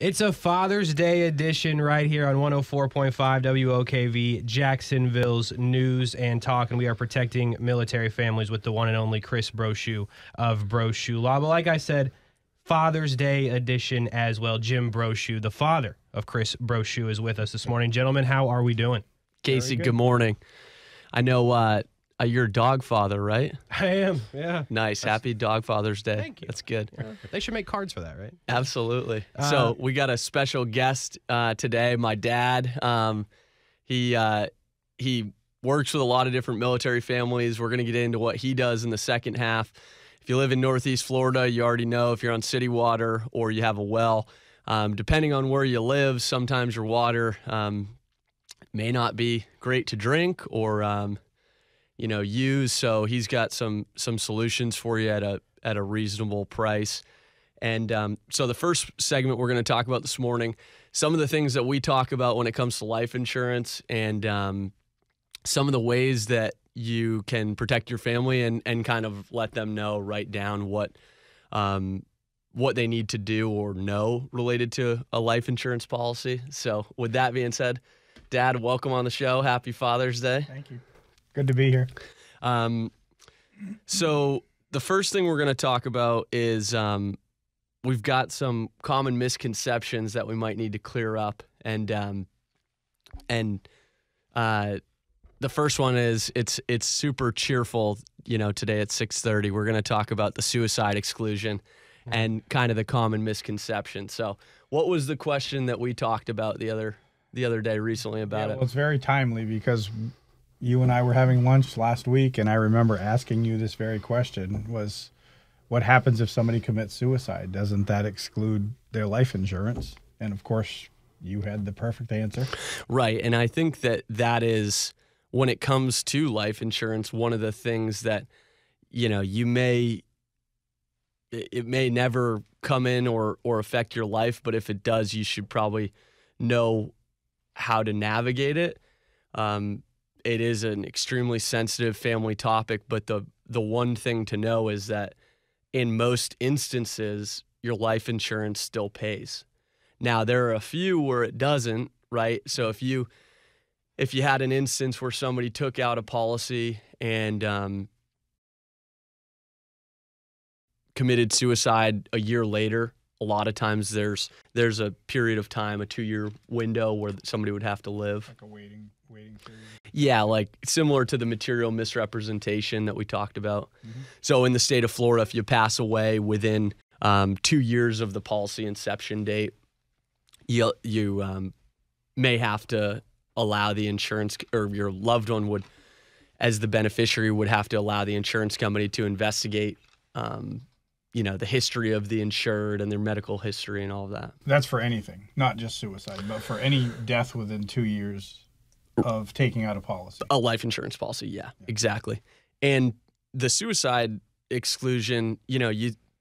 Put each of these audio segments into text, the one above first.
It's a Father's Day edition right here on 104.5 WOKV, Jacksonville's news and talk, and we are protecting military families with the one and only Chris Brochu of Brochu Law. But like I said, Father's Day edition as well. Jim Brochu, the father of Chris Brochu, is with us this morning. Gentlemen, how are we doing? Casey, good morning. I know you're a dog father, right? I am, yeah. Nice. Happy Dog Father's Day. Thank you. That's good. Yeah. They should make cards for that, right? Absolutely. So we got a special guest today, my dad. He works with a lot of different military families. We're going to get into what he does in the second half. If you live in Northeast Florida, you already know if you're on city water or you have a well. Depending on where you live, sometimes your water may not be great to drink or use. So he's got some solutions for you at a reasonable price. And so the first segment we're going to talk about this morning, some of the things that we talk about when it comes to life insurance and some of the ways that you can protect your family and kind of let them know, write down what they need to do or know related to a life insurance policy. So with that being said, Dad, welcome on the show. Happy Father's Day. Thank you. Good to be here. So the first thing we're going to talk about is we've got some common misconceptions that we might need to clear up. And the first one is it's super cheerful. Today at 6:30, we're going to talk about the suicide exclusion and kind of the common misconception. So what was the question that we talked about the other day recently about it? Well, it's very timely because you and I were having lunch last week, and I remember asking you this very question was, what happens if somebody commits suicide? Doesn't that exclude their life insurance? And of course, you had the perfect answer. Right. And I think that is, when it comes to life insurance, one of the things that, it may never come in or affect your life, but if it does, you should probably know how to navigate it. It is an extremely sensitive family topic, but the one thing to know is that in most instances, your life insurance still pays. Now, there are a few where it doesn't, right? So if you had an instance where somebody took out a policy and committed suicide a year later, a lot of times there's a period of time, a 2-year window where somebody would have to live. Like a waiting period. Yeah, like similar to the material misrepresentation that we talked about. Mm-hmm. So in the state of Florida, if you pass away within 2 years of the policy inception date, you may have to allow the insurance, or your loved one would, as the beneficiary, would have to allow the insurance company to investigate the history of the insured and their medical history and all of that. That's for anything, not just suicide, but for any death within 2 years of taking out a policy. A life insurance policy, yeah, exactly. And the suicide exclusion,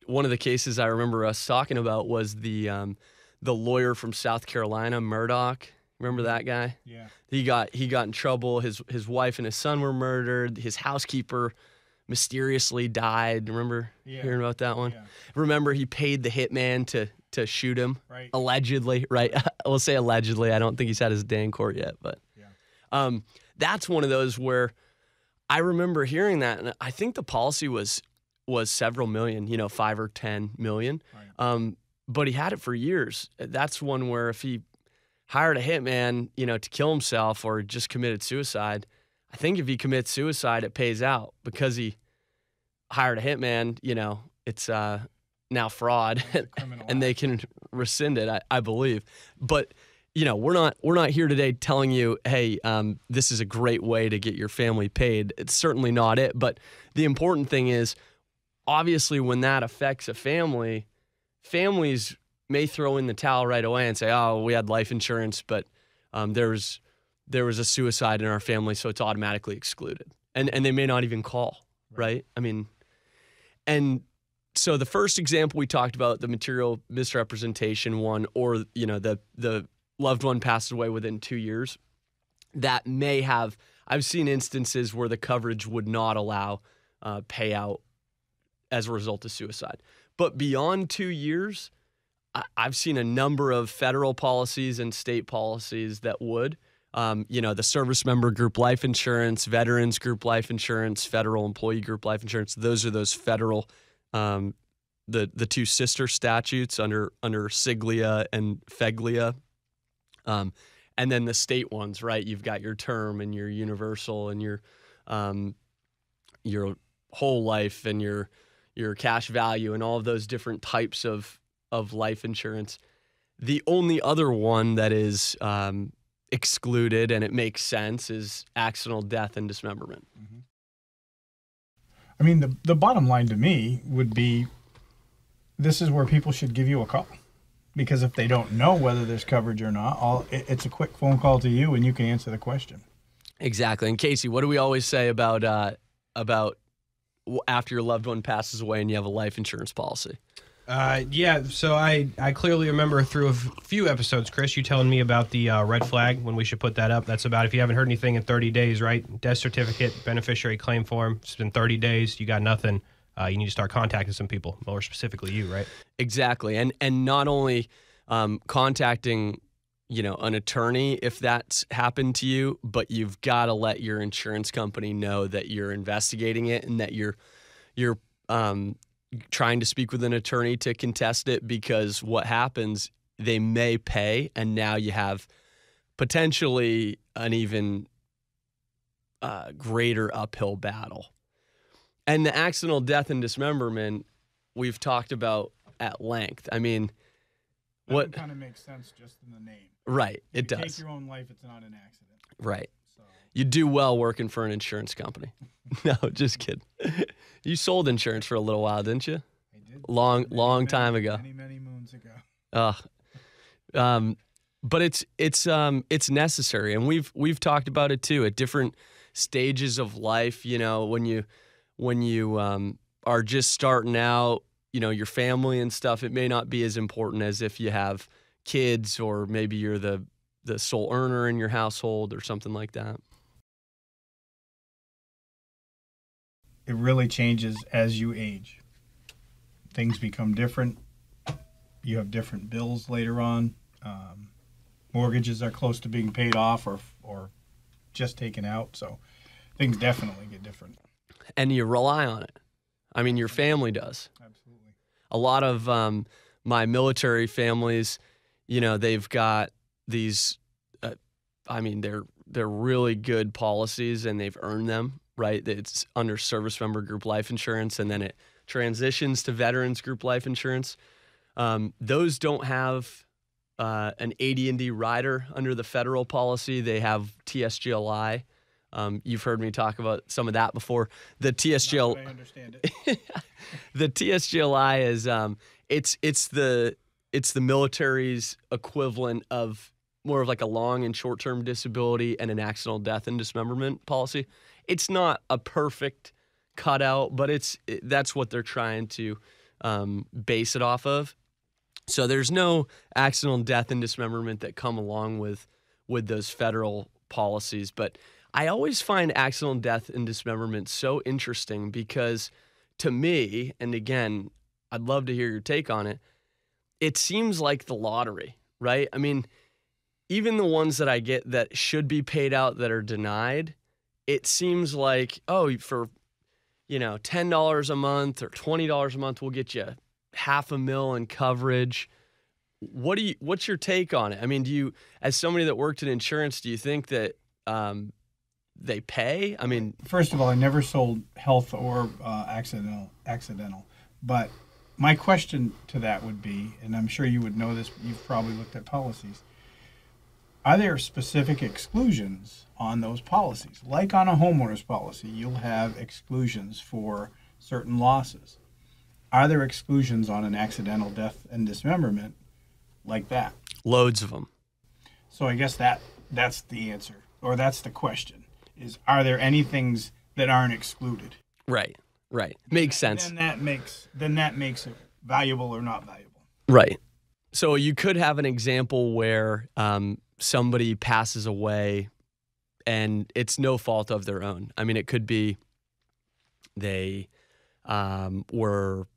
one of the cases I remember us talking about was the lawyer from South Carolina, Murdoch. Remember that guy? Yeah. He got in trouble. His wife and his son were murdered. His housekeeper mysteriously died. Remember hearing about that one? Yeah. Remember, he paid the hitman to shoot him, Right. Allegedly, right? We'll say allegedly. I don't think he's had his day in court yet, but that's one of those where I remember hearing that, and I think the policy was several million, 5 or 10 million. Right. But he had it for years. That's one where if he hired a hitman, to kill himself or just committed suicide, I think if he commits suicide, it pays out. Because he hired a hitman, it's now fraud, and they can rescind it, I believe. But we're not here today telling you, hey, this is a great way to get your family paid. It's certainly not it. But the important thing is, obviously, when that affects a family, families may throw in the towel right away and say, oh, we had life insurance, but there was a suicide in our family, so it's automatically excluded. And they may not even call, right? I mean, and so the first example we talked about, the material misrepresentation one, or, the loved one passed away within 2 years, that may have, I've seen instances where the coverage would not allow payout as a result of suicide. But beyond 2 years, I've seen a number of federal policies and state policies that would. The service member group life insurance, veterans group life insurance, federal employee group life insurance. Those are those federal, the two sister statutes under Siglia and Feglia. And then the state ones, right? You've got your term and your universal and your whole life and your cash value and all of those different types of life insurance. The only other one that is excluded, and it makes sense, is accidental death and dismemberment. Mm-hmm. I mean, the bottom line to me would be, this is where people should give you a call. Because if they don't know whether there's coverage or not, it's a quick phone call to you and you can answer the question. Exactly. And Casey, what do we always say about after your loved one passes away and you have a life insurance policy? So I clearly remember through a few episodes, Chris, you telling me about the red flag when we should put that up. That's about if you haven't heard anything in 30 days, right? Death certificate, beneficiary claim form. It's been 30 days. You got nothing. You need to start contacting some people, more specifically you, right? Exactly. And not only contacting, an attorney if that's happened to you, but you've got to let your insurance company know that you're investigating it and that you're trying to speak with an attorney to contest it, because what happens, they may pay, and now you have potentially an even greater uphill battle. And the accidental death and dismemberment, we've talked about at length. I mean, that kind of makes sense just in the name. Right, it does. does. Take your own life, it's not an accident. Right. So. You do well working for an insurance company. No, just kidding. You sold insurance for a little while, didn't you? I did. Long time ago. Many moons ago. But it's necessary, and we've talked about it too at different stages of life. When you are just starting out, your family and stuff, it may not be as important as if you have kids, or maybe you're the sole earner in your household or something like that. It really changes as you age. Things become different. You have different bills later on. Mortgages are close to being paid off or just taken out. So things definitely get different. And you rely on it. I mean, your family does. Absolutely. A lot of my military families, they've got these, they're really good policies, and they've earned them, right? It's under service member group life insurance, and then it transitions to veterans group life insurance. Those don't have an AD&D rider under the federal policy. They have TSGLI. You've heard me talk about some of that before. The TSGL, I understand it. The TSGLI is it's the military's equivalent of more of like a long and short-term disability and an accidental death and dismemberment policy. It's not a perfect cutout, but that's what they're trying to base it off of. So there's no accidental death and dismemberment that come along with those federal policies, but I always find accidental death and dismemberment so interesting because, to me, and again, I'd love to hear your take on it, it seems like the lottery, right? I mean, even the ones that I get that should be paid out that are denied, it seems like, for $10 a month or $20 a month, we'll get you $500,000 in coverage. What's your take on it? I mean, do you, as somebody that worked in insurance, do you think that they pay? I mean, first of all, I never sold health or accidental. But my question to that would be, and I'm sure you would know this, you've probably looked at policies. Are there specific exclusions on those policies? Like on a homeowner's policy, you'll have exclusions for certain losses. Are there exclusions on an accidental death and dismemberment like that? Loads of them. So I guess that's the answer, or that's the question, is are there any things that aren't excluded? Right. Makes sense. Then that makes it valuable or not valuable. Right. So you could have an example where somebody passes away and it's no fault of their own. I mean, it could be they were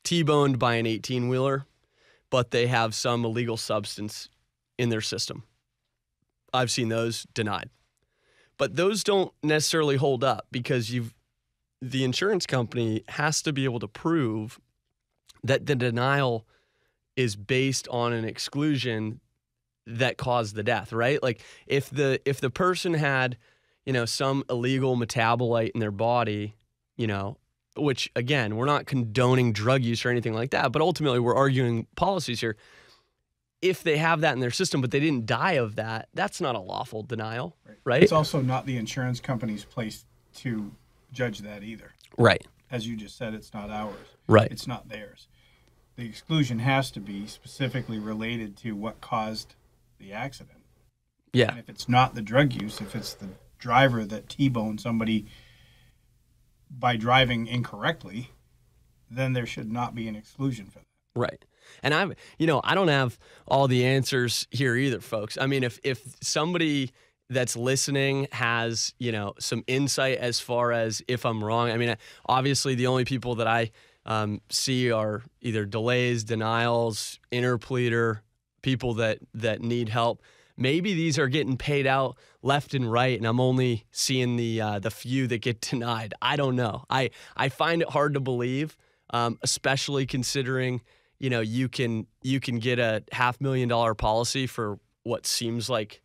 T-boned by an 18-wheeler but they have some illegal substance in their system. I've seen those denied. But those don't necessarily hold up because the insurance company has to be able to prove that the denial is based on an exclusion that caused the death, right? Like if the person had, some illegal metabolite in their body, which again, we're not condoning drug use or anything like that, but ultimately we're arguing policies here. If they have that in their system, but they didn't die of that, that's not a lawful denial, right? It's also not the insurance company's place to judge that either. Right. As you just said, it's not ours. Right. It's not theirs. The exclusion has to be specifically related to what caused the accident. Yeah. And if it's not the drug use, if it's the driver that T-boned somebody by driving incorrectly, then there should not be an exclusion for that. Right. And I don't have all the answers here either, folks. I mean, if somebody that's listening has, some insight as far as if I'm wrong, I mean, obviously the only people that I see are either delays, denials, interpleader, people that need help. Maybe these are getting paid out left and right, and I'm only seeing the few that get denied. I don't know. I find it hard to believe, especially considering you can get a $500,000 policy for what seems like,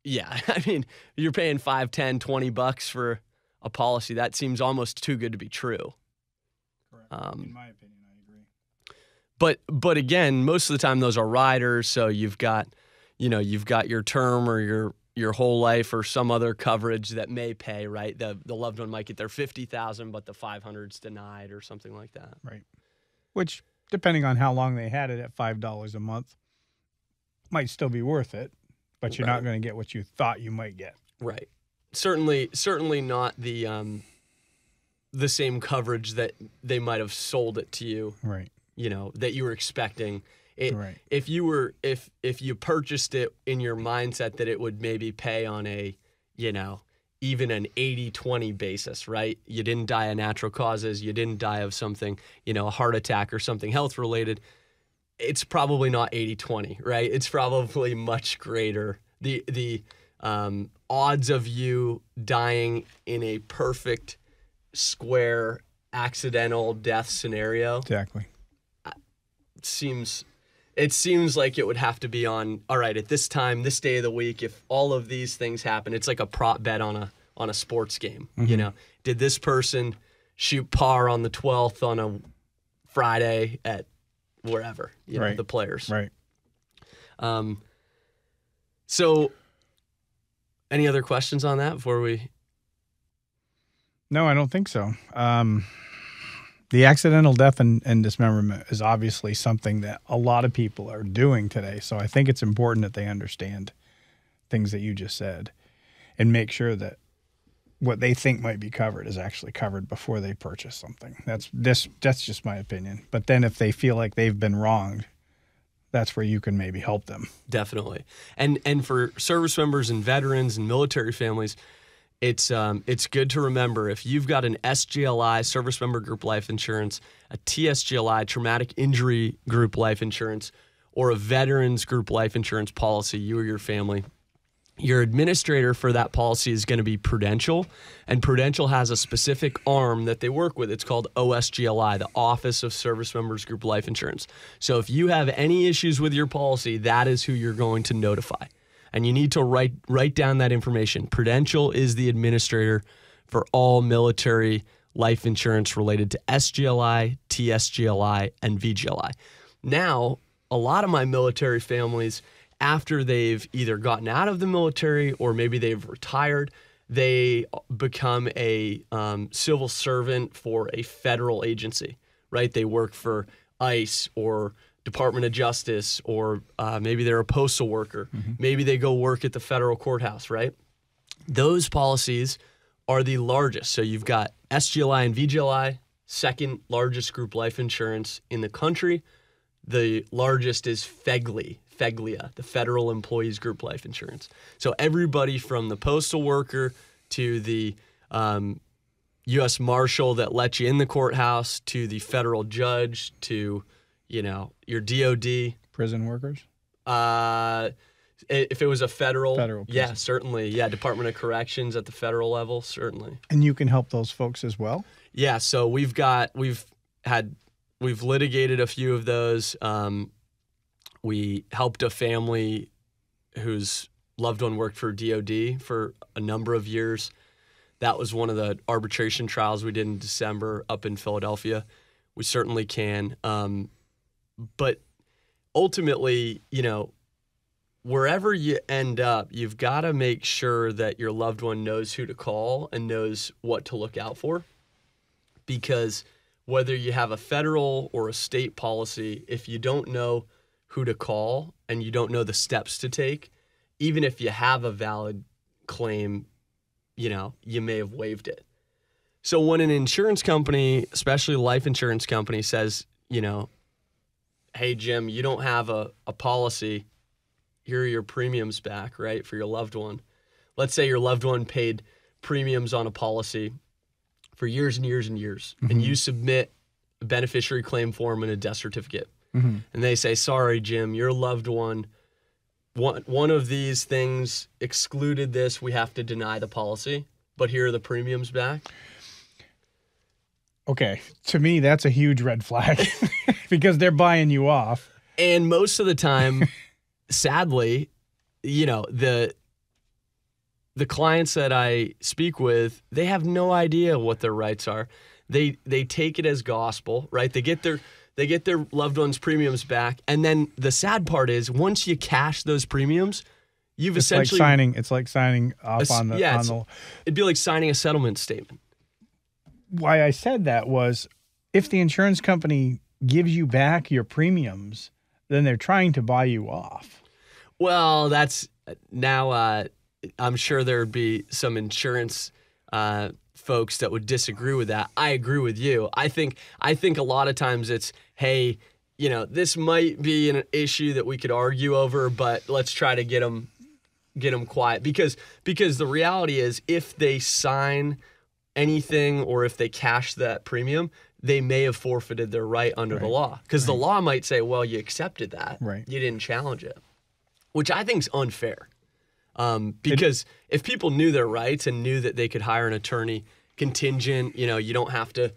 yeah, you're paying $5, $10, $20 for a policy. That seems almost too good to be true. Correct. In my opinion, I agree. But again, most of the time those are riders, so you've got your term or your whole life or some other coverage that may pay, right? The loved one might get their $50,000, but the $500's denied or something like that. Right. Which, depending on how long they had it at $5 a month, might still be worth it, but you're not going to get what you thought you might get. Right. Certainly not the same coverage that they might have sold it to you. Right. That you were expecting. Right. If you purchased it in your mindset that it would maybe pay on a, even an 80-20 basis, right? You didn't die of natural causes. You didn't die of something, a heart attack or something health related. It's probably not 80-20, right? It's probably much greater. The odds of you dying in a perfect square accidental death scenario. Exactly. It seems like it would have to be on, all right, at this time, this day of the week, if all of these things happen, it's like a prop bet on a sports game. Mm-hmm. Did this person shoot par on the 12th on a Friday at wherever, right. The players. Right. So any other questions on that before we? No, I don't think so. The accidental death and dismemberment is obviously something that a lot of people are doing today. So I think it's important that they understand things that you just said and make sure that what they think might be covered is actually covered before they purchase something. That's just my opinion. But then if they feel like they've been wronged, that's where you can maybe help them. Definitely. And for service members and veterans and military families, it's good to remember if you've got an SGLI, service member group life insurance, a TSGLI, traumatic injury group life insurance, or a veterans group life insurance policy, you or your family, your administrator for that policy is going to be Prudential, and Prudential has a specific arm that they work with. It's called OSGLI, the Office of Service Members Group Life Insurance. So if you have any issues with your policy, that is who you're going to notify. And you need to write down that information. Prudential is the administrator for all military life insurance related to SGLI, TSGLI, and VGLI. Now, a lot of my military families, after they've either gotten out of the military or maybe they've retired, they become a civil servant for a federal agency, right? They work for ICE or Department of Justice, or maybe they're a postal worker. Mm-hmm. Maybe they go work at the federal courthouse, right? Those policies are the largest. So you've got SGLI and VGLI, second largest group life insurance in the country. The largest is FEGLIA, the Federal Employees Group Life Insurance. So everybody from the postal worker to the U.S. Marshal that let you in the courthouse to the federal judge to your DOD. Prison workers? If it was a federal prison. Yeah, certainly. Yeah, Department of Corrections at the federal level, certainly. And you can help those folks as well? Yeah, so we've litigated a few of those. We helped a family whose loved one worked for DOD for a number of years. That was one of the arbitration trials we did in December up in Philadelphia. We certainly can. But ultimately, wherever you end up, you've got to make sure that your loved one knows who to call and knows what to look out for. Because whether you have a federal or a state policy, if you don't know who to call and you don't know the steps to take, even if you have a valid claim, you may have waived it. So when an insurance company, especially a life insurance company, says, hey, Jim, you don't have a policy, here are your premiums back, right, for your loved one. Let's say your loved one paid premiums on a policy for years and years and years, and you submit a beneficiary claim form and a death certificate. And they say, sorry, Jim, your loved one, one of these things excluded this. We have to deny the policy, but here are the premiums back. Okay. To me, that's a huge red flag because they're buying you off. And most of the time, sadly, the clients that I speak with, they have no idea what their rights are. They take it as gospel, right? They get their loved one's premiums back, and then the sad part is once you cash those premiums, you've essentially it's like signing off on the. It'd be like signing a settlement statement. Why I said that was, if the insurance company gives you back your premiums, then they're trying to buy you off. Well, that's now. I'm sure there would be some insurance folks that would disagree with that. I agree with you. I think a lot of times it's, hey, this might be an issue that we could argue over, but let's try to get them quiet because the reality is, if they sign anything or if they cash that premium, they may have forfeited their right under the law, because the law might say, well, you accepted that, you didn't challenge it, which I think is unfair. Because if people knew their rights and knew that they could hire an attorney contingent, you don't have to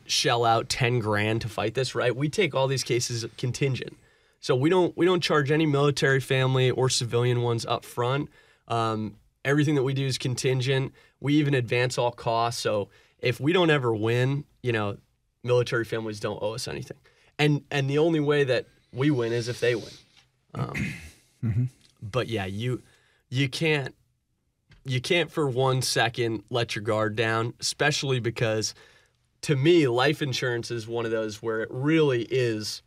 shell out $10,000 to fight this, right? We take all these cases contingent. So we don't charge any military family or civilian ones up front. Everything that we do is contingent. We even advance all costs. So if we don't ever win, military families don't owe us anything. And the only way that we win is if they win. But yeah, you can't for 1 second let your guard down, especially because, to me, life insurance is one of those where it really is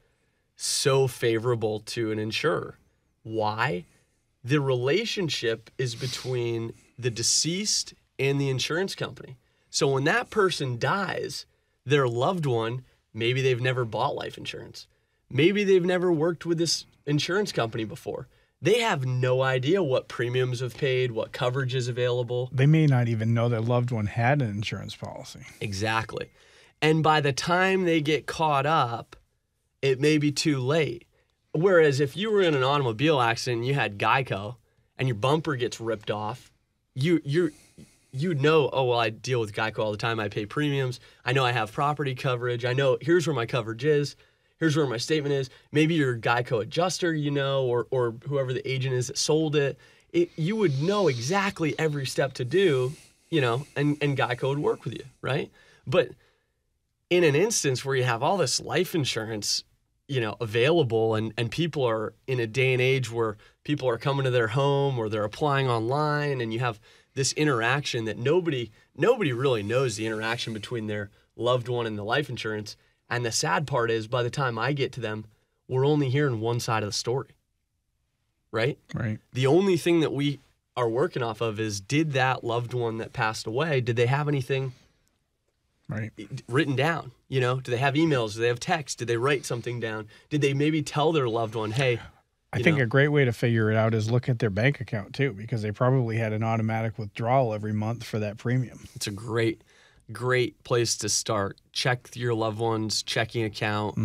so favorable to an insurer. Why? The relationship is between the deceased and the insurance company. So when that person dies, their loved one, maybe they've never bought life insurance. Maybe they've never worked with this insurance company before. They have no idea what premiums have paid, what coverage is available. They may not even know their loved one had an insurance policy. Exactly. And by the time they get caught up, it may be too late. Whereas if you were in an automobile accident and you had Geico and your bumper gets ripped off, you'd know, oh, well, I deal with Geico all the time. I pay premiums. I know I have property coverage. I know here's where my coverage is. Here's where my statement is. Maybe your Geico adjuster, or whoever the agent is that sold it. You would know exactly every step to do, and Geico would work with you, right? But in an instance where you have all this life insurance, available, and people are in a day and age where people are coming to their home or they're applying online, and you have this interaction that nobody really knows the interaction between their loved one and the life insurance. And the sad part is, by the time I get to them, we're only hearing one side of the story, right? Right. The only thing that we are working off of is, did that loved one that passed away, did they have anything written down? Do they have emails? Do they have texts? Did they write something down? Did they maybe tell their loved one, hey, I think a great way to figure it out is look at their bank account too, because they probably had an automatic withdrawal every month for that premium. It's a great great place to start. Check your loved one's checking account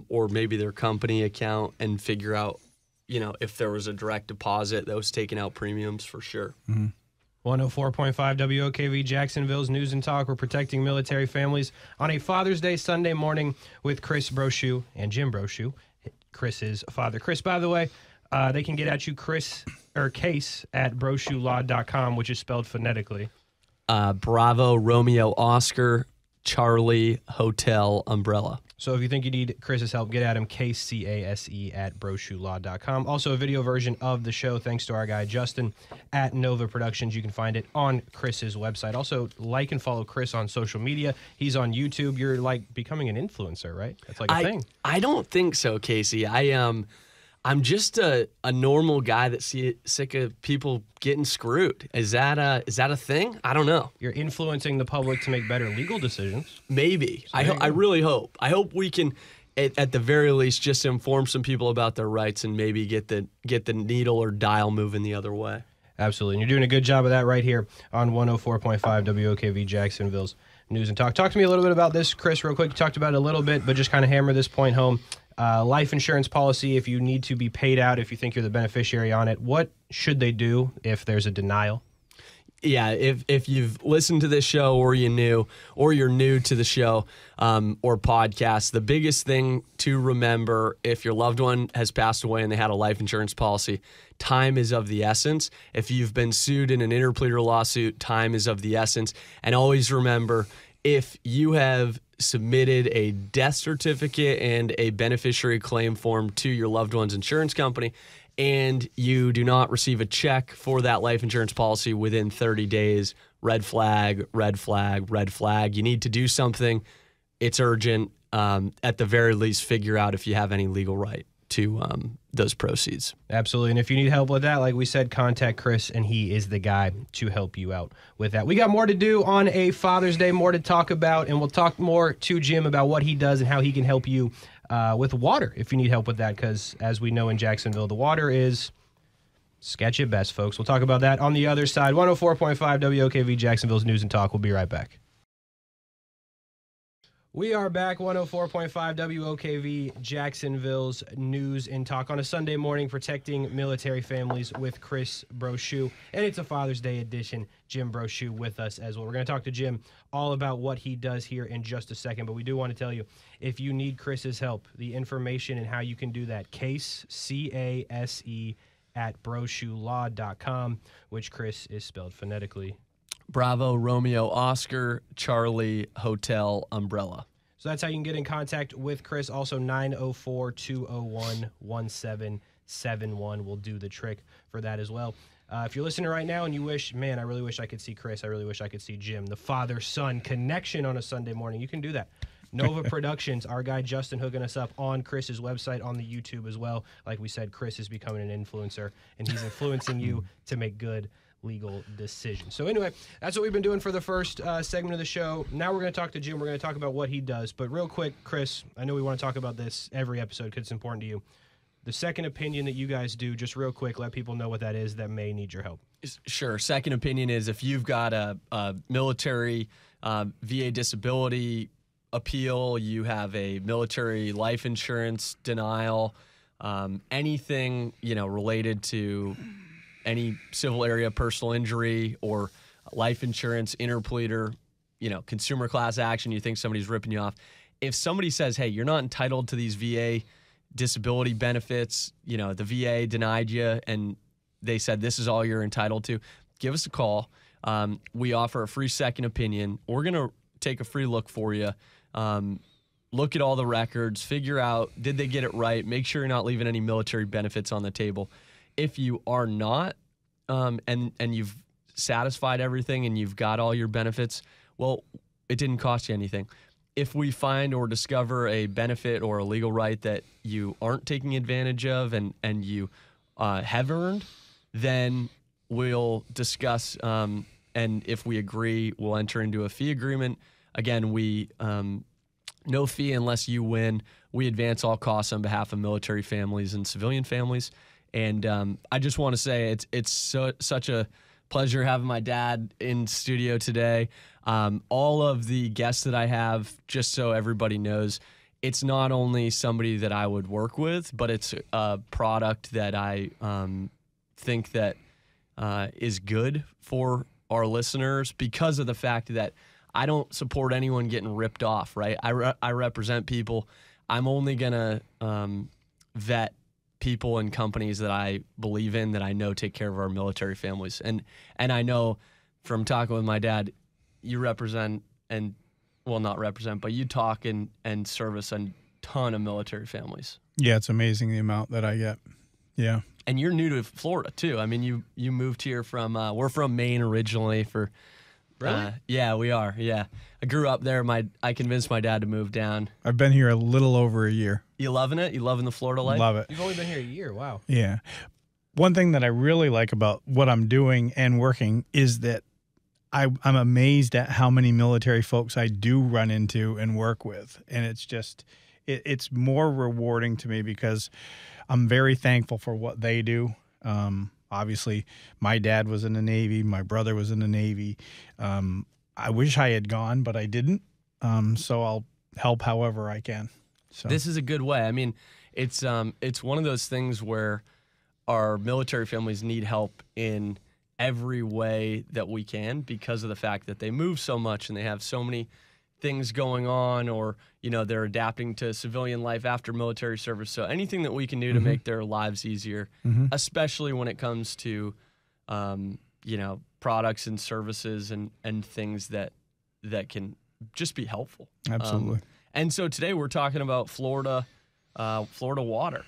or maybe their company account and figure out, if there was a direct deposit that was taking out premiums for sure. 104.5 WOKV Jacksonville's News and Talk. We're protecting military families on a Father's Day Sunday morning with Chris Brochu and Jim Brochu, Chris's father. Chris, by the way, they can get at you, Case at brochulaw.com, which is spelled phonetically. Bravo, Romeo, Oscar, Charlie, Hotel, Umbrella. So if you think you need Chris's help, get at him, Case at brochulaw.com. Also a video version of the show, thanks to our guy Justin at Nova Productions. You can find it on Chris's website. Also, like and follow Chris on social media. He's on YouTube. You're like becoming an influencer, right? That's like a thing. I don't think so, Casey. I'm just a normal guy that's sick of people getting screwed. Is that a thing? I don't know. You're influencing the public to make better legal decisions. Maybe. So I really hope. I hope we can, at the very least, just inform some people about their rights and maybe get the needle or dial moving the other way. Absolutely. And you're doing a good job of that right here on 104.5 WOKV Jacksonville's News and Talk. Talk to me a little bit about this, Chris, real quick. You talked about it a little bit, but just kind of hammer this point home. Life insurance policy, if you need to be paid out, if you think you're the beneficiary on it, what should they do if there's a denial? Yeah, if you've listened to this show or you're new to the show or podcast, the biggest thing to remember if your loved one has passed away and they had a life insurance policy, time is of the essence. If you've been sued in an interpleader lawsuit, time is of the essence. And always remember, if you have submitted a death certificate and a beneficiary claim form to your loved one's insurance company, and you do not receive a check for that life insurance policy within 30 days, red flag, red flag, red flag. You need to do something. It's urgent. At the very least, figure out if you have any legal right to those proceeds. Absolutely. And if you need help with that, like we said, contact Chris, and he is the guy to help you out with that. We got more to do on a Father's Day, more to talk about, and we'll talk more to Jim about what he does and how he can help you with water if you need help with that, because as we know in Jacksonville, the water is sketch at best, folks. We'll talk about that on the other side. 104.5 WOKV Jacksonville's News and Talk. We'll be right back. We are back, 104.5 WOKV Jacksonville's News and Talk on a Sunday morning, protecting military families with Chris Brochu. And it's a Father's Day edition. Jim Brochu with us as well. We're going to talk to Jim all about what he does here in just a second. But we do want to tell you, if you need Chris's help, the information and how you can do that, Case, C-A-S-E, at brochulaw.com, which Chris is spelled phonetically. Bravo, Romeo, Oscar, Charlie, Hotel, Umbrella. So that's how you can get in contact with Chris. Also, 904-201-1771 will do the trick for that as well. If you're listening right now and you wish, man, I really wish I could see Chris. I really wish I could see Jim. The father-son connection on a Sunday morning. You can do that. Nova Productions, our guy Justin hooking us up on Chris's website, on the YouTube as well. Like we said, Chris is becoming an influencer, and he's influencing you to make good legal decisions. So anyway, that's what we've been doing for the first segment of the show. Now we're going to talk to Jim. We're going to talk about what he does. But real quick, Chris, I know we want to talk about this every episode because it's important to you. The second opinion that you guys do, just real quick, let people know what that is that may need your help. Sure. Second opinion is if you've got a military VA disability appeal, you have a military life insurance denial, anything related to any civil area personal injury or life insurance, interpleader, consumer class action, you think somebody's ripping you off. If somebody says, hey, you're not entitled to these VA disability benefits, the VA denied you and they said this is all you're entitled to, give us a call. We offer a free second opinion. We're going to take a free look for you. Look at all the records, figure out, did they get it right? Make sure you're not leaving any military benefits on the table. If you are not, and you've satisfied everything and you've got all your benefits, well, it didn't cost you anything. If we find or discover a benefit or a legal right that you aren't taking advantage of and you have earned, then we'll discuss, and if we agree, we'll enter into a fee agreement. Again, we no fee unless you win. We advance all costs on behalf of military families and civilian families. And I just want to say it's such a pleasure having my dad in studio today. All of the guests that I have, just so everybody knows, it's not only somebody that I would work with, but it's a product that I think that is good for our listeners because of the fact that I don't support anyone getting ripped off, right? I represent people. I'm only going to vet people and companies that I believe in, that I know take care of our military families. And I know from talking with my dad, you represent and, well, not represent, but you talk and service a ton of military families. Yeah, it's amazing the amount that I get. Yeah. And you're new to Florida, too. I mean, you moved here from, we're from Maine originally for... Really? Yeah, we are. Yeah. I grew up there. I convinced my dad to move down. I've been here a little over a year. You loving it? You loving the Florida life? Love it. You've only been here a year. Wow. Yeah. One thing that I really like about what I'm doing and working is that I'm amazed at how many military folks I do run into and work with. And it's just, it's more rewarding to me because I'm very thankful for what they do. Obviously, my dad was in the Navy. My brother was in the Navy. I wish I had gone, but I didn't. So I'll help however I can. So this is a good way. I mean, it's one of those things where our military families need help in every way that we can because of the fact that they move so much and they have so many things going on, or they're adapting to civilian life after military service. So anything that we can do to make their lives easier, especially when it comes to products and services and things that can just be helpful. Absolutely. And so today we're talking about Florida water.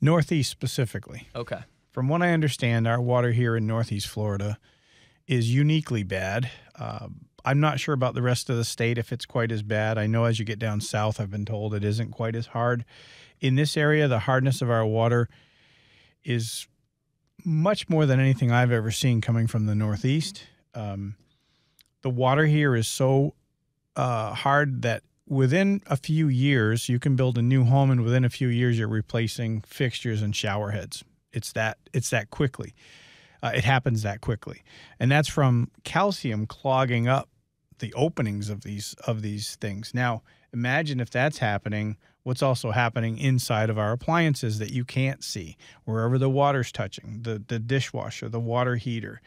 Northeast specifically. Okay. From what I understand, our water here in Northeast Florida is uniquely bad. I'm not sure about the rest of the state if it's quite as bad. I know as you get down south, I've been told it isn't quite as hard. In this area, the hardness of our water is much more than anything I've ever seen coming from the Northeast. The water here is so hard that within a few years, you can build a new home, and within a few years, you're replacing fixtures and shower heads. It's that quickly. It happens that quickly. And that's from calcium clogging up the openings of these things. Now, imagine if that's happening, what's also happening inside of our appliances that you can't see, wherever the water's touching, the dishwasher, the water heater,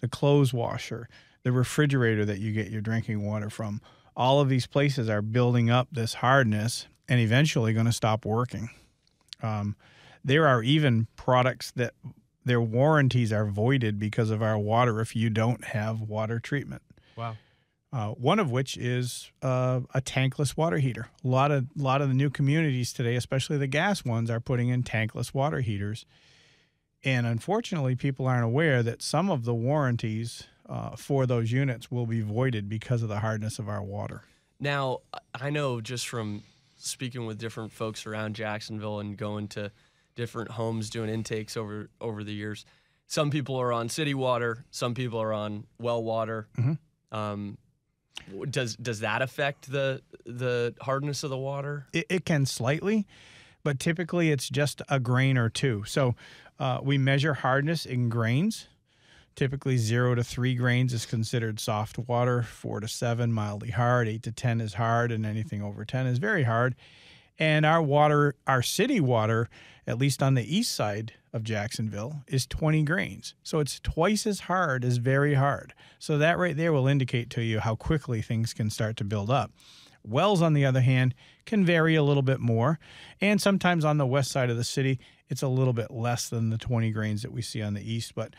the clothes washer, the refrigerator that you get your drinking water from. All of these places are building up this hardness and eventually going to stop working. There are even products that their warranties are voided because of our water if you don't have water treatment. Wow. One of which is a tankless water heater. A lot of the new communities today, especially the gas ones, are putting in tankless water heaters. And unfortunately, people aren't aware that some of the warranties for those units will be voided because of the hardness of our water. Now, I know just from speaking with different folks around Jacksonville and going to different homes doing intakes over the years, some people are on city water, some people are on well water. Does that affect the hardness of the water? It can slightly, but typically it's just a grain or two. So we measure hardness in grains. Typically 0 to 3 grains is considered soft water, 4 to 7 mildly hard, 8 to 10 is hard, and anything over 10 is very hard. And our water, our city water, at least on the east side of Jacksonville, is 20 grains. So it's twice as hard as very hard. So that right there will indicate to you how quickly things can start to build up. Wells, on the other hand, can vary a little bit more. And sometimes on the west side of the city, it's a little bit less than the 20 grains that we see on the east. But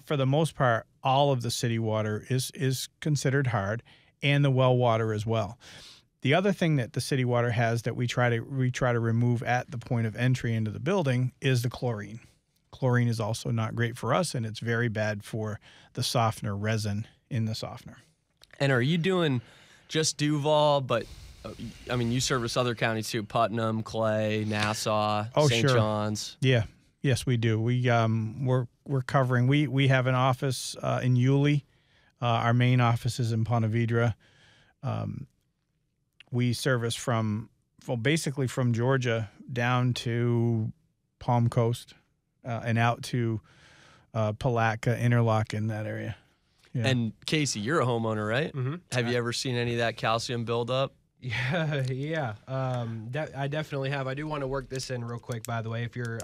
for the most part, all of the city water is considered hard, and the well water as well. The other thing that the city water has that we try to remove at the point of entry into the building is the chlorine. Chlorine is also not great for us, and it's very bad for the softener resin in the softener. And are you doing just Duval, but I mean, you service other counties too, Putnam, Clay, Nassau, St. Sure. John's? Yeah. Yes, we do. We're covering. We have an office in Yulee. Our main office is in Ponte Vedra. We service basically from Georgia down to Palm Coast and out to Palatka, Interlochen, in that area. Yeah. And Casey, you're a homeowner, right? Mm-hmm. Have you ever seen any of that calcium buildup? Yeah. I definitely have. I do want to work this in real quick, by the way. If you're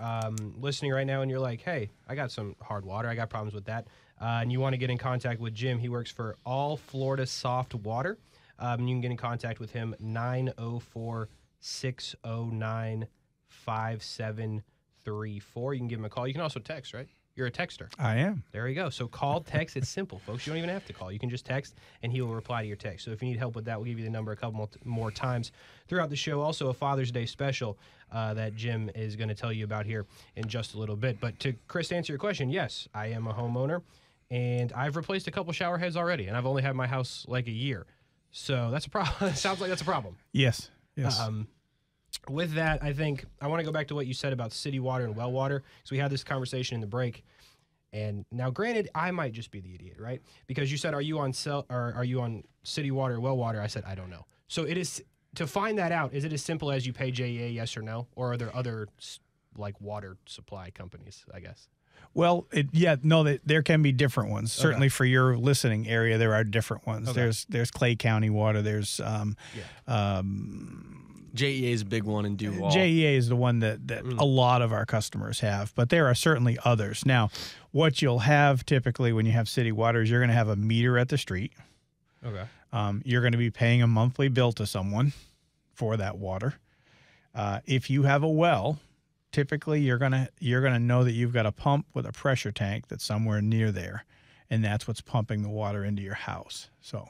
listening right now and you're like, hey, I got some hard water, I got problems with that, and you want to get in contact with Jim, he works for All Florida Soft Water. You can get in contact with him, 904-609-5734. You can give him a call. You can also text, right? You're a texter. I am. There you go. So call, text. It's simple, folks. You don't even have to call. You can just text, and he will reply to your text. So if you need help with that, we'll give you the number a couple more times throughout the show. Also, a Father's Day special that Jim is going to tell you about here in just a little bit. But to Chris, answer your question, yes, I am a homeowner, and I've replaced a couple shower heads already, and I've only had my house like a year. So that's a problem. It sounds like that's a problem. Yes. Yes. With that, I think I want to go back to what you said about city water and well water. So we had this conversation in the break. And now, granted, I might just be the idiot, right? Because you said, are you on city water or well water? I said, I don't know. So it is, to find that out, is it as simple as you pay JEA, yes or no? Or are there other, like, water supply companies, I guess? Well, there can be different ones. Okay. Certainly for your listening area, there are different ones. Okay. There's Clay County Water. There's JEA is a big one in Duval. JEA is the one that a lot of our customers have, but there are certainly others. Now, what you'll have typically when you have city water is you're going to have a meter at the street. Okay. You're going to be paying a monthly bill to someone for that water. If you have a well, typically you're gonna know that you've got a pump with a pressure tank that's somewhere near there, and that's what's pumping the water into your house. So,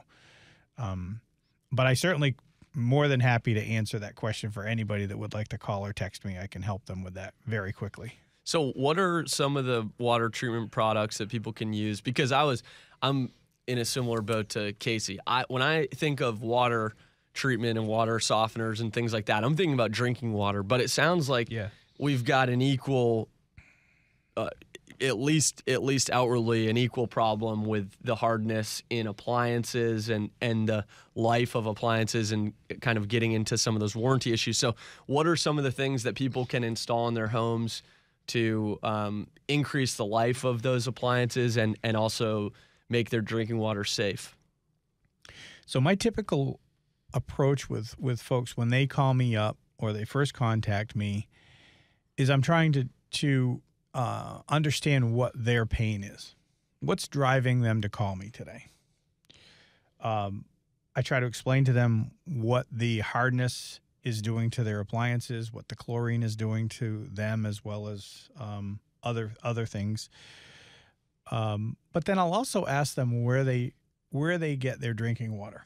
but I certainly more than happy to answer that question for anybody that would like to call or text me. I can help them with that very quickly. So what are some of the water treatment products that people can use? Because I'm in a similar boat to Casey. When I think of water treatment and water softeners and things like that, I'm thinking about drinking water, but it sounds like we've got an equal, at least outwardly, an equal problem with the hardness in appliances and the life of appliances and kind of getting into some of those warranty issues. So what are some of the things that people can install in their homes to increase the life of those appliances and also make their drinking water safe? So my typical approach with folks when they call me up or they first contact me is I'm trying to understand what their pain is. What's driving them to call me today? I try to explain to them what the hardness is doing to their appliances, what the chlorine is doing to them, as well as other things. But then I'll also ask them where they get their drinking water.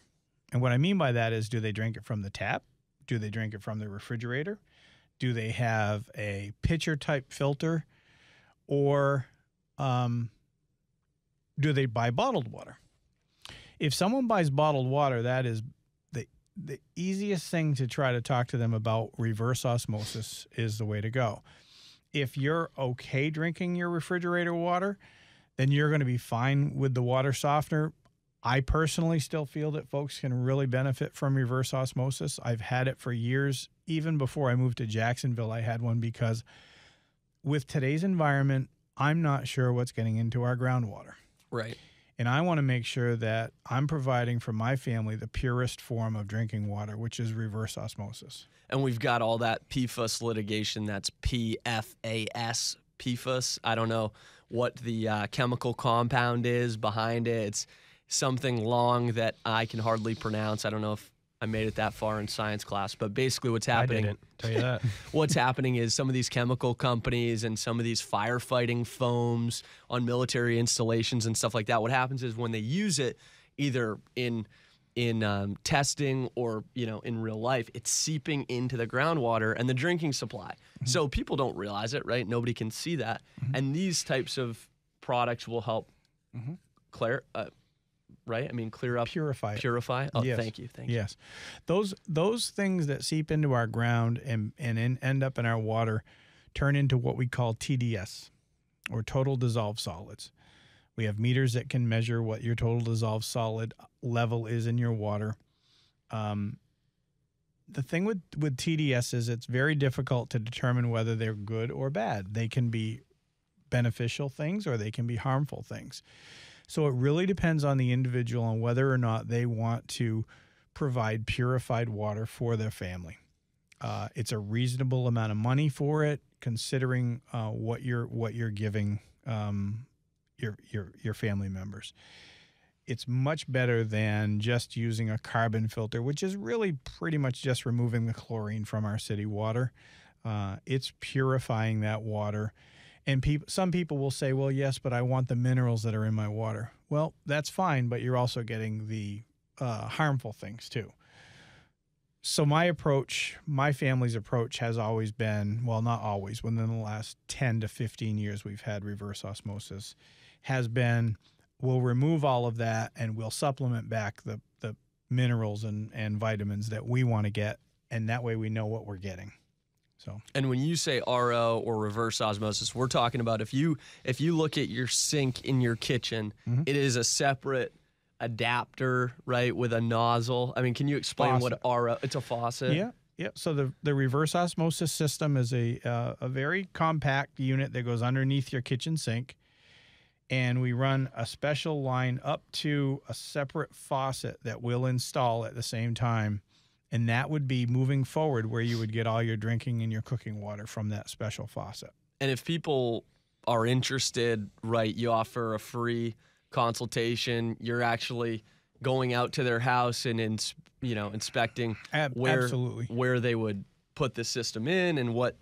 And what I mean by that is, do they drink it from the tap? Do they drink it from the refrigerator? Do they have a pitcher type filter? Or do they buy bottled water? If someone buys bottled water, that is the easiest thing to try to talk to them about. Reverse osmosis is the way to go. If you're okay drinking your refrigerator water, then you're going to be fine with the water softener. I personally still feel that folks can really benefit from reverse osmosis. I've had it for years. Even before I moved to Jacksonville, I had one because with today's environment, I'm not sure what's getting into our groundwater. Right. And I want to make sure that I'm providing for my family the purest form of drinking water, which is reverse osmosis. And we've got all that PFAS litigation. That's PFAS, PFAS. I don't know what the chemical compound is behind it. It's something long that I can hardly pronounce. I don't know if I made it that far in science class, but basically what's happening, I didn't tell you that. What's happening is some of these chemical companies and some of these firefighting foams on military installations and stuff like that, what happens is when they use it either in testing or, in real life, it's seeping into the groundwater and the drinking supply. Mm-hmm. So people don't realize it, right? Nobody can see that. Mm-hmm. And these types of products will help clear right? I mean, clear up, purify. Oh, yes. Thank you. Yes, those things that seep into our ground and end up in our water turn into what we call TDS, or total dissolved solids. We have meters that can measure what your total dissolved solid level is in your water. The thing with TDS is it's very difficult to determine whether they're good or bad. They can be beneficial things or they can be harmful things. So it really depends on the individual on whether or not they want to provide purified water for their family. It's a reasonable amount of money for it, considering what you're giving your family members. It's much better than just using a carbon filter, which is really pretty much just removing the chlorine from our city water. It's purifying that water. And some people will say, well, yes, but I want the minerals that are in my water. Well, that's fine, but you're also getting the harmful things too. So my family's approach has always been, well, not always, within the last 10 to 15 years we've had reverse osmosis, has been, we'll remove all of that and we'll supplement back the minerals and vitamins that we want to get, and that way we know what we're getting. So. And when you say RO or reverse osmosis, we're talking about if you look at your sink in your kitchen, it is a separate adapter, right, with a nozzle. I mean, can you explain what RO? It's a faucet. Yeah. So the reverse osmosis system is a very compact unit that goes underneath your kitchen sink. And we run a special line up to a separate faucet that we'll install at the same time. And that would be moving forward where you would get all your drinking and your cooking water from that special faucet. And if people are interested, right, you offer a free consultation. You're actually going out to their house and inspecting where they would put the system in and what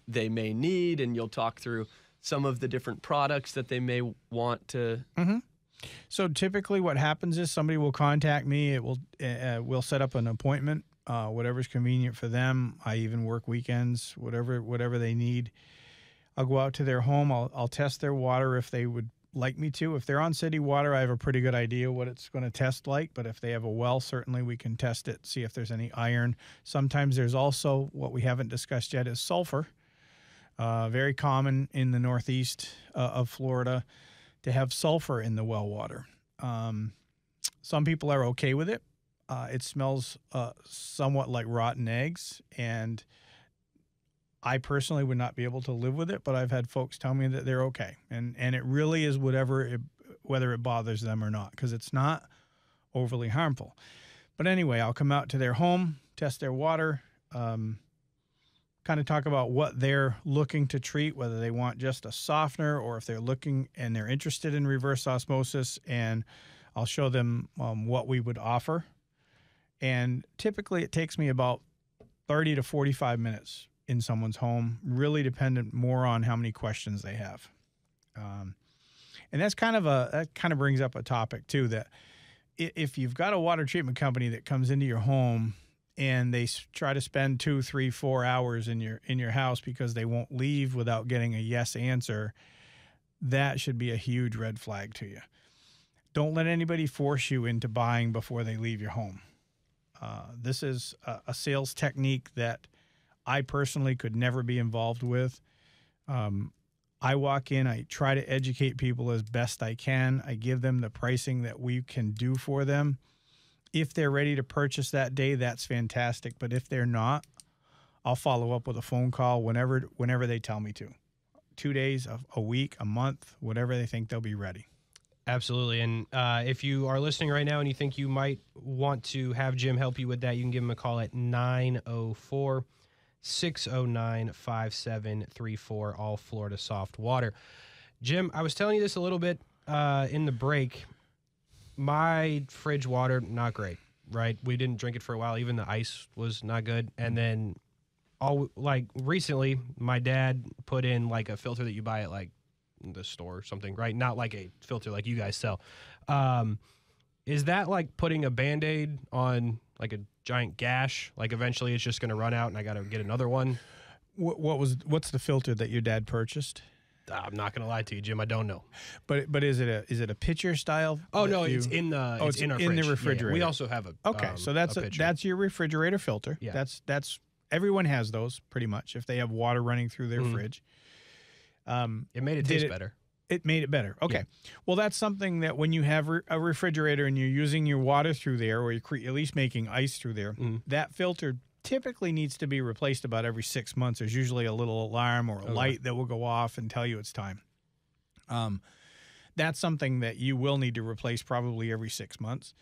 they may need, and you'll talk through some of the different products that they may want to. So typically what happens is somebody will contact me. We'll set up an appointment, whatever's convenient for them. I even work weekends, whatever they need. I'll go out to their home. I'll test their water if they would like me to. If they're on city water, I have a pretty good idea what it's going to test like. But if they have a well, certainly we can test it, see if there's any iron. Sometimes there's also, what we haven't discussed yet, is sulfur. Very common in the northeast of Florida to have sulfur in the well water. Some people are okay with it. It smells somewhat like rotten eggs, and I personally would not be able to live with it, but I've had folks tell me that they're okay. And it really is whether it bothers them or not, because it's not overly harmful. But anyway, I'll come out to their home, test their water, kind of talk about what they're looking to treat, whether they want just a softener or if they're looking and they're interested in reverse osmosis, and I'll show them what we would offer. And typically it takes me about 30 to 45 minutes in someone's home, really dependent more on how many questions they have. And that kind of brings up a topic too, that if you've got a water treatment company that comes into your home and they try to spend 2, 3, 4 hours in your house because they won't leave without getting a yes answer, that should be a huge red flag to you. Don't let anybody force you into buying before they leave your home. This is a sales technique that I personally could never be involved with. I walk in, I try to educate people as best I can. I give them the pricing that we can do for them. If they're ready to purchase that day, that's fantastic. But if they're not, I'll follow up with a phone call whenever they tell me to. 2 days, a week, a month, whatever they think they'll be ready. Absolutely. And if you are listening right now and you think you might want to have Jim help you with that, you can give him a call at 904-609-5734, all Florida soft water. Jim, I was telling you this a little bit in the break. My fridge water, not great, right? We didn't drink it for a while. Even the ice was not good. And then recently, my dad put in like a filter that you buy at like the store or something, right? Not like a filter like you guys sell. Is that like putting a Band-Aid on like a giant gash? Like eventually it's just going to run out and I got to get another one? What's the filter that your dad purchased? I'm not going to lie to you, Jim. I don't know. But is it a pitcher style? Oh no, it's in our fridge. The refrigerator. Yeah. We also have a so that's your refrigerator filter. Yeah. That's everyone has those pretty much if they have water running through their fridge. It made it taste better. It made it better. Okay. Yeah. Well, that's something that when you have a refrigerator and you're using your water through there, or you're at least making ice through there, that filter typically needs to be replaced about every 6 months. There's usually a little alarm or a light that will go off and tell you it's time. that's something that you will need to replace probably every 6 months.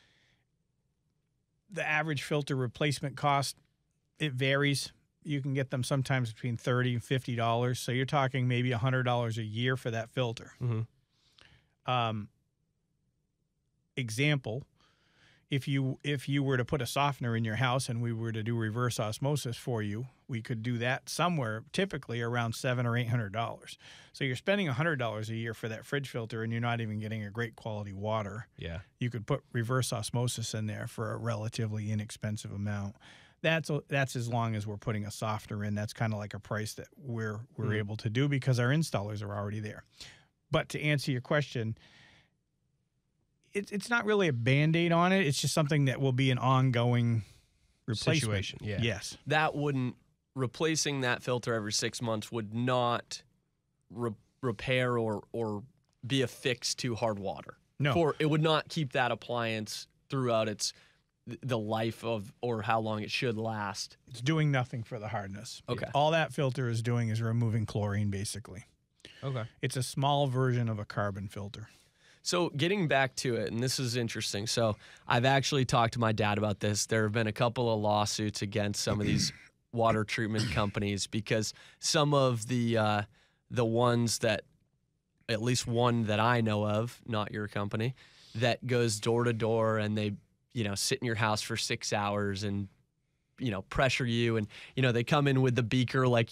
The average filter replacement cost, it varies. You can get them sometimes between $30 and $50. So you're talking maybe $100 a year for that filter. Example, if you were to put a softener in your house and we were to do reverse osmosis for you, we could do that somewhere typically around $700 or $800. So you're spending $100 a year for that fridge filter, and you're not even getting a great quality water. Yeah, you could put reverse osmosis in there for a relatively inexpensive amount. That's as long as we're putting a softener in. That's kind of like a price that we're able to do because our installers are already there. But to answer your question, it's not really a Band-Aid on it. It's just something that will be an ongoing replacement. Situation. Yeah. Yes. That wouldn't, replacing that filter every 6 months would not repair or be a fix to hard water. No. It would not keep that appliance throughout the life of, or how long it should last. It's doing nothing for the hardness. Okay. All that filter is doing is removing chlorine, basically. Okay. It's a small version of a carbon filter. So getting back to it, and this is interesting. So I've actually talked to my dad about this. There have been a couple of lawsuits against some of these water treatment companies because some of the ones that, at least one that I know of, not your company, that goes door to door and they, sit in your house for 6 hours and, pressure you. And, they come in with the beaker like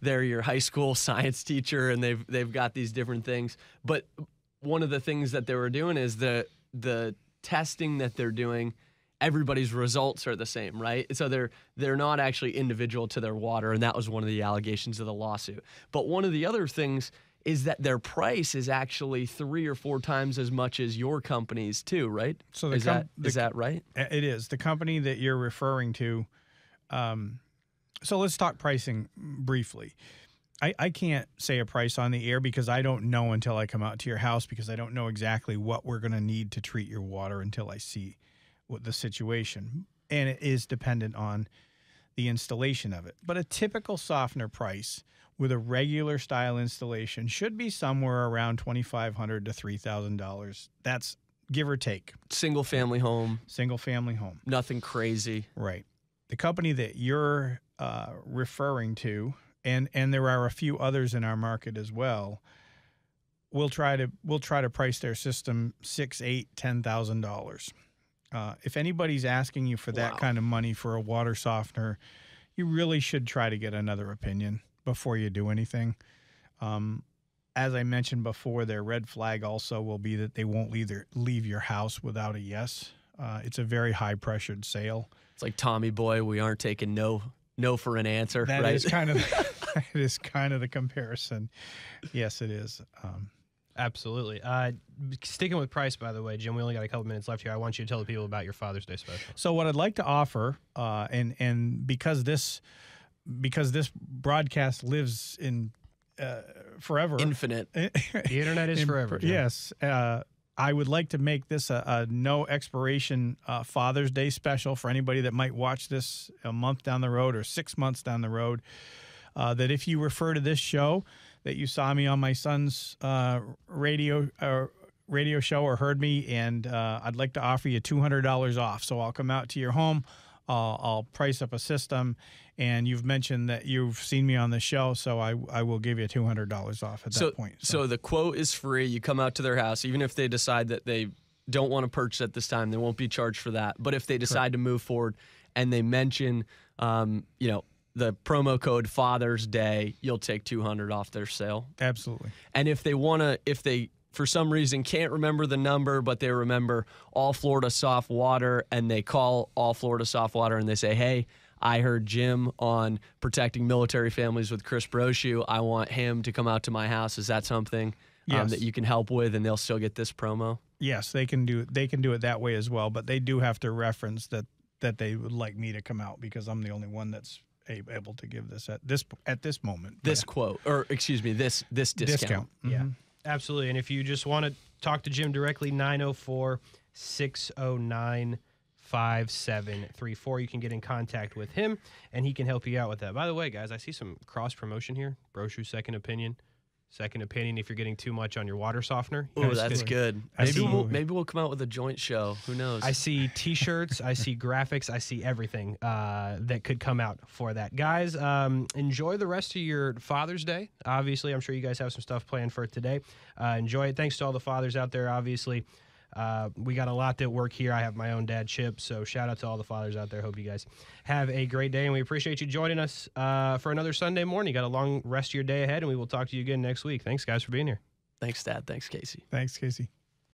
they're your high school science teacher and they've got these different things. But one of the things that they were doing is the testing that they're doing, everybody's results are the same, right? So they're not actually individual to their water, and that was one of the allegations of the lawsuit. But one of the other things is that their price is actually 3 or 4 times as much as your company's too, right? So is that right? It is. The company that you're referring to, so let's talk pricing briefly. I can't say a price on the air because I don't know until I come out to your house, because I don't know exactly what we're going to need to treat your water until I see what the situation. And it is dependent on the installation of it. But a typical softener price with a regular style installation should be somewhere around $2,500 to $3,000. That's give or take. Single family home. Single family home. Nothing crazy. Right. The company that you're referring to, and there are a few others in our market as well, we'll try to price their system $6,000, $8,000, $10,000. If anybody's asking you for that kind of money for a water softener, you really should try to get another opinion before you do anything. As I mentioned before, their red flag also will be that they won't leave your house without a yes. It's a very high pressured sale. It's like Tommy Boy, we aren't taking no for an answer. That right? is kind of it is kind of the comparison. Yes, it is. Absolutely. Sticking with price, by the way, Jim, we only got a couple minutes left here. I want you to tell the people about your Father's Day special. So what I'd like to offer, and because this broadcast lives in forever, infinite. The internet is forever. Jim. Yes. I would like to make this a no expiration Father's Day special for anybody that might watch this a month down the road or 6 months down the road. That if you refer to this show, that you saw me on my son's radio show or heard me, and I'd like to offer you $200 off. So I'll come out to your home. I'll price up a system, and you've mentioned that you've seen me on the show, so I will give you $200 off at that point. So the quote is free. You come out to their house, even if they decide that they don't want to purchase at this time, they won't be charged for that. But if they decide to move forward and they mention, the promo code Father's Day, you'll take $200 off their sale. Absolutely. And if they for some reason can't remember the number, but they remember All Florida Soft Water, and they call All Florida Soft Water and they say, hey, I heard Jim on Protecting Military Families with Chris Brochu. I want him to come out to my house. Is that something that you can help with, and they'll still get this promo? Yes, they can do it that way as well, but they do have to reference that they would like me to come out, because I'm the only one that's able to give this at this moment. This quote, or excuse me, this discount. Mm-hmm. Yeah. Absolutely. And if you just want to talk to Jim directly, 904-609-5734. You can get in contact with him, and he can help you out with that. By the way, guys, I see some cross-promotion here. Brochu Second Opinion. Second opinion if you're getting too much on your water softener. Oh, that's good. Absolutely. Maybe we'll come out with a joint show. Who knows? I see T-shirts, I see graphics, I see everything that could come out for that. Guys, enjoy the rest of your Father's Day. Obviously, I'm sure you guys have some stuff planned for today. Enjoy it. Thanks to all the fathers out there, obviously. We got a lot that work here. I have my own dad, Chip, so shout out to all the fathers out there. Hope you guys have a great day, and we appreciate you joining us for another Sunday morning. You got a long rest of your day ahead, and we will talk to you again next week. Thanks, guys, for being here. Thanks, Dad. Thanks, Casey. Thanks, Casey.